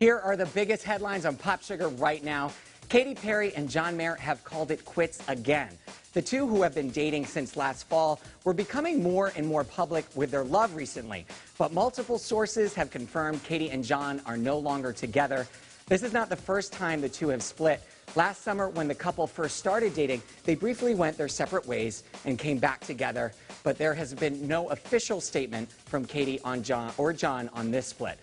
Here are the biggest headlines on Pop Sugar right now. Katy Perry and John Mayer have called it quits again. The two, who have been dating since last fall, were becoming more and more public with their love recently. But multiple sources have confirmed Katy and John are no longer together. This is not the first time the two have split. Last summer, when the couple first started dating, they briefly went their separate ways and came back together. But there has been no official statement from Katy on John on this split.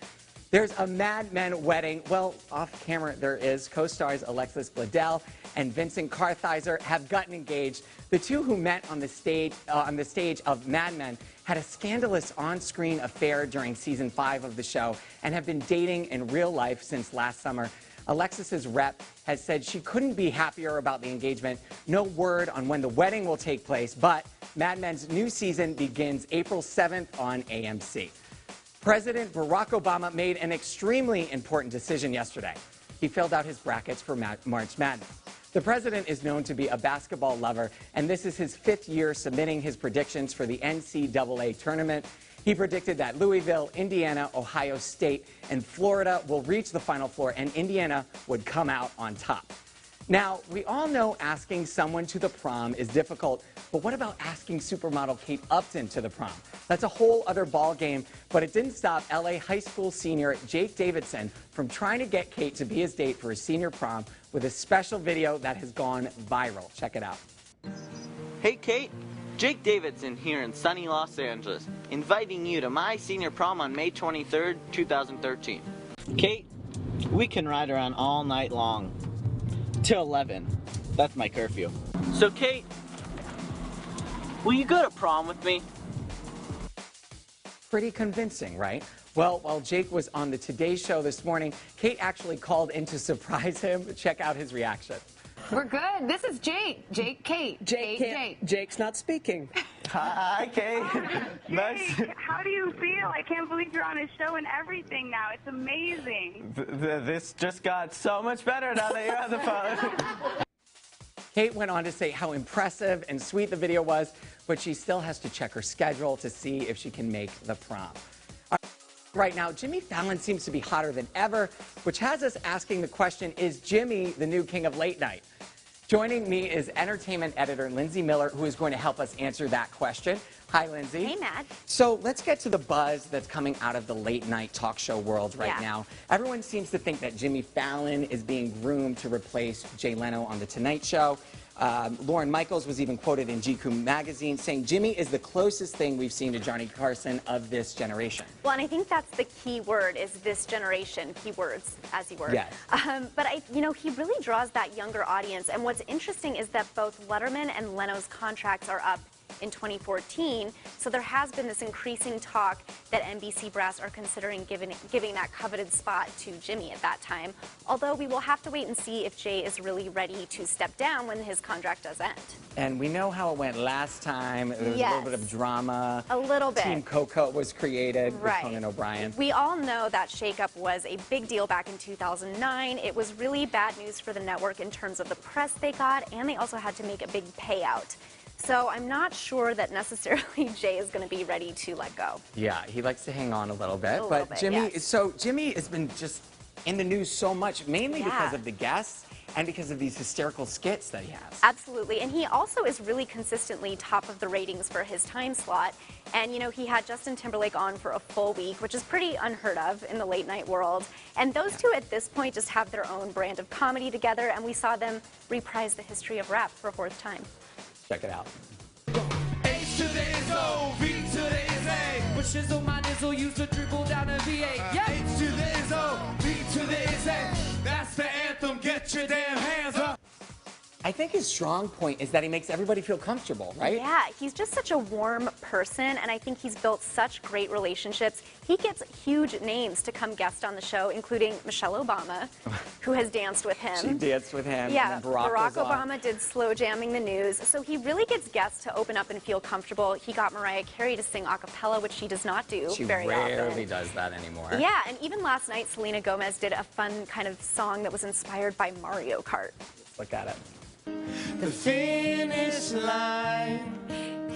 There's a Mad Men wedding. Well, off camera there is. Co-stars Alexis Bledel and Vincent Kartheiser have gotten engaged. The two, who met on the stage of Mad Men, had a scandalous on-screen affair during season 5 of the show and have been dating in real life since last summer. Alexis's rep has said she couldn't be happier about the engagement. No word on when the wedding will take place, but Mad Men's new season begins April 7th on AMC. President Barack Obama made an extremely important decision yesterday. He filled out his brackets for March Madness. The president is known to be a basketball lover, and this is his 5th year submitting his predictions for the NCAA tournament. He predicted that Louisville, Indiana, Ohio State, and Florida will reach the Final Four, and Indiana would come out on top. Now, we all know asking someone to the prom is difficult, but what about asking supermodel Kate Upton to the prom? That's a whole other ball game, but it didn't stop LA high school senior Jake Davidson from trying to get Kate to be his date for his senior prom with a special video that has gone viral. Check it out. Hey Kate, Jake Davidson here in sunny Los Angeles, inviting you to my senior prom on May 23rd, 2013. Kate, we can ride around all night long. Till 11. That's my curfew. So Kate, will you go to prom with me? Pretty convincing, right? Well, while Jake was on the Today Show this morning, Kate actually called in to surprise him. Check out his reaction. We're good. This is Jake. Kate. Jake. Jake's not speaking. Hi, Kate. Nice. How do you feel? I can't believe you're on his show and everything now. It's amazing. This just got so much better now that you're on the phone. Kate went on to say how impressive and sweet the video was, but she still has to check her schedule to see if she can make the prom. Right now, Jimmy Fallon seems to be hotter than ever, which has us asking the question, is Jimmy the new king of late night? Joining me is entertainment editor Lindsay Miller, who is going to help us answer that question. Hi, Lindsay. Hey, Matt. So let's get to the buzz that's coming out of the late night talk show world right now. Everyone seems to think that Jimmy Fallon is being groomed to replace Jay Leno on The Tonight Show. Lauren Michaels was even quoted in GQ magazine saying Jimmy is the closest thing we've seen to Johnny Carson of this generation. Well, and I think that's the key word, is this generation, keywords, as you were. Yes. But he really draws that younger audience. And what's interesting is that both Letterman and Leno's contracts are up in 2014, so there has been this increasing talk that NBC brass are considering giving that coveted spot to Jimmy at that time, although we will have to wait and see if Jay is really ready to step down when his contract does end. And we know how it went last time. There was a little bit of drama. A little bit. Team Coco was created with Conan O'Brien. We all know that shakeup was a big deal back in 2009. It was really bad news for the network in terms of the press they got, and they also had to make a big payout. So I'm not sure that necessarily Jay is going to be ready to let go. Yeah, he likes to hang on a little bit. Jimmy, so Jimmy has been just in the news so much, mainly because of the guests and because of these hysterical skits that he has. Absolutely, and he also is really consistently top of the ratings for his time slot. And he had Justin Timberlake on for a full week, which is pretty unheard of in the late night world. And those two at this point just have their own brand of comedy together, and we saw them reprise the history of rap for a 4th time. Check it out. H to the is O, V to the is A. But shizzle my nizzle used to dribble down a V8. Yep. H to the is O, V to the is A. That's the anthem, get your damn hands up. I think his strong point is that he makes everybody feel comfortable, right? Yeah, he's just such a warm person, and I think he's built such great relationships. He gets huge names to come guest on the show, including Michelle Obama, who has danced with him. She danced with him. Yeah, and Barack Obama did Slow Jamming the News. So he really gets guests to open up and feel comfortable. He got Mariah Carey to sing a cappella, which she does not do very often. She rarely does that anymore. Yeah, and even last night, Selena Gomez did a fun kind of song that was inspired by Mario Kart. Let's look at it. The finish line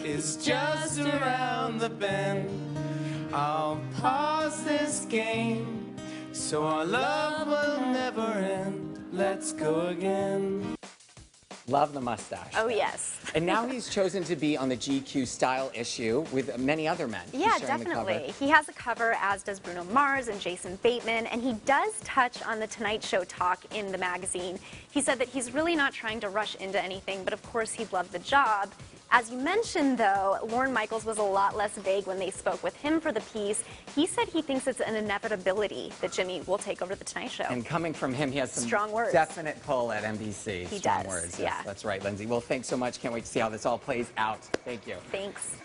is just around the bend. I'll pause this game so our love will never end. Let's go again. Love the mustache. Oh, yes. And now he's chosen to be on the GQ style issue with many other men. He's Yeah, sharing the cover. definitely. He has a cover, as does Bruno Mars and Jason Bateman, and he does touch on the Tonight Show talk in the magazine. He said that he's really not trying to rush into anything, but of course he'd love the job. As you mentioned, though, Lorne Michaels was a lot less vague when they spoke with him for the piece. He said he thinks it's an inevitability that Jimmy will take over the Tonight Show. And coming from him, he has some Strong words. definite pull at NBC. He Strong does, words. yeah. Yes, that's right, Lindsay. Well, thanks so much. Can't wait to see how this all plays out. Thank you. Thanks.